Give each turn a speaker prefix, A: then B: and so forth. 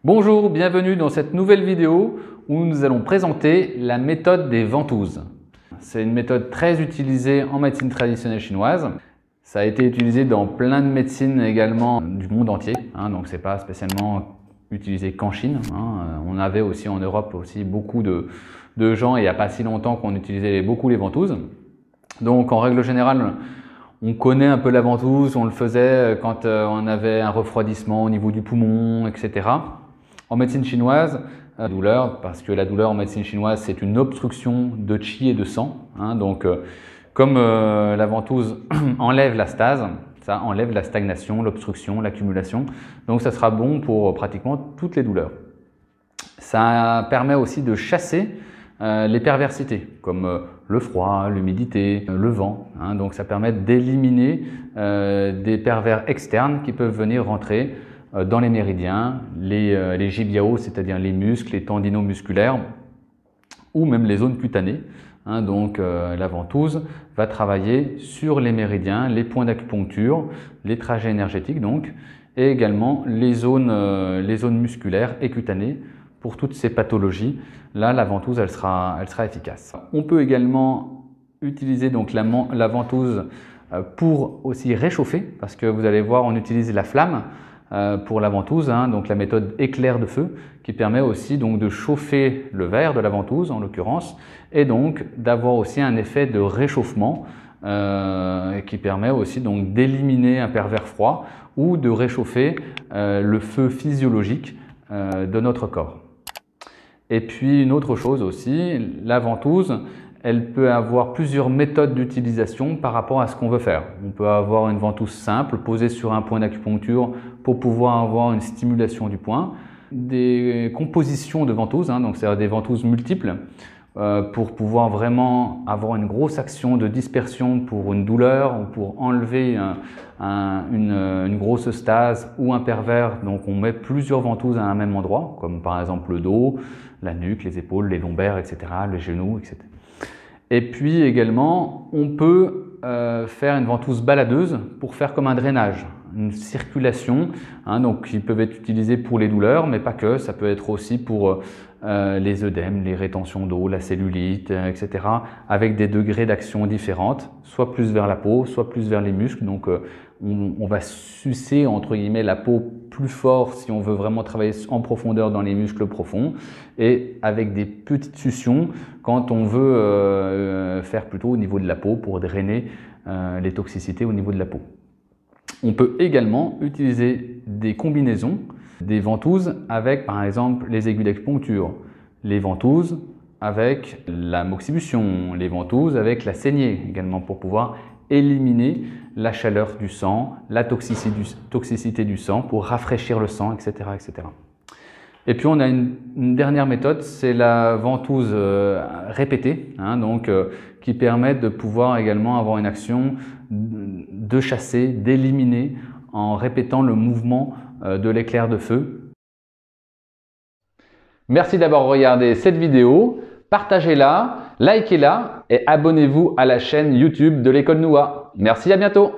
A: Bonjour, bienvenue dans cette nouvelle vidéo où nous allons présenter la méthode des ventouses. C'est une méthode très utilisée en médecine traditionnelle chinoise. Ça a été utilisé dans plein de médecines également du monde entier, donc ce n'est pas spécialement utilisé qu'en Chine. On avait aussi en Europe beaucoup de gens, il n'y a pas si longtemps, qu'on utilisait beaucoup les ventouses. Donc en règle générale, on connaît un peu la ventouse, on le faisait quand on avait un refroidissement au niveau du poumon, etc. En médecine chinoise, douleur, parce que la douleur en médecine chinoise, c'est une obstruction de qi et de sang. Comme la ventouse enlève la stase, ça enlève la stagnation, l'obstruction, l'accumulation. Donc ça sera bon pour pratiquement toutes les douleurs. Ça permet aussi de chasser les perversités, comme le froid, l'humidité, le vent. Donc ça permet d'éliminer des pervers externes qui peuvent venir rentrer dans les méridiens, les gibiao, c'est-à-dire les muscles, les tendinaux musculaires, ou même les zones cutanées. La ventouse va travailler sur les méridiens, les points d'acupuncture, les trajets énergétiques et également les zones musculaires et cutanées. Pour toutes ces pathologies, là, la ventouse, elle sera efficace. On peut également utiliser la ventouse pour aussi réchauffer, parce que vous allez voir, on utilise la flamme pour la ventouse, donc la méthode éclair de feu, qui permet aussi de chauffer le verre de la ventouse, en l'occurrence, et donc d'avoir aussi un effet de réchauffement qui permet aussi d'éliminer un pervers froid ou de réchauffer le feu physiologique de notre corps. Et puis une autre chose aussi, la ventouse, elle peut avoir plusieurs méthodes d'utilisation par rapport à ce qu'on veut faire. On peut avoir une ventouse simple posée sur un point d'acupuncture pour pouvoir avoir une stimulation du point. Des compositions de ventouses, donc c'est-à-dire des ventouses multiples, pour pouvoir vraiment avoir une grosse action de dispersion pour une douleur ou pour enlever une grosse stase ou un pervers. Donc on met plusieurs ventouses à un même endroit, comme par exemple le dos, la nuque, les épaules, les lombaires, etc., les genoux, etc. Et puis également, on peut faire une ventouse baladeuse pour faire comme un drainage, une circulation, qui peuvent être utilisées pour les douleurs, mais pas que, ça peut être aussi pour les œdèmes, les rétentions d'eau, la cellulite, etc., avec des degrés d'action différentes, soit plus vers la peau, soit plus vers les muscles. Donc on va sucer entre guillemets la peau plus fort si on veut vraiment travailler en profondeur dans les muscles profonds, et avec des petites suctions quand on veut faire plutôt au niveau de la peau pour drainer les toxicités au niveau de la peau. On peut également utiliser des combinaisons, des ventouses avec par exemple les aiguilles d'acupuncture, les ventouses avec la moxibution, les ventouses avec la saignée également, pour pouvoir éliminer la chaleur du sang, la toxicité du sang, pour rafraîchir le sang, etc., etc. Et puis on a une dernière méthode, c'est la ventouse répétée, qui permet de pouvoir également avoir une action de chasser, d'éliminer en répétant le mouvement de l'éclair de feu. Merci d'avoir regardé cette vidéo, partagez-la, likez-la et abonnez-vous à la chaîne YouTube de l'École Noua. Merci, à bientôt.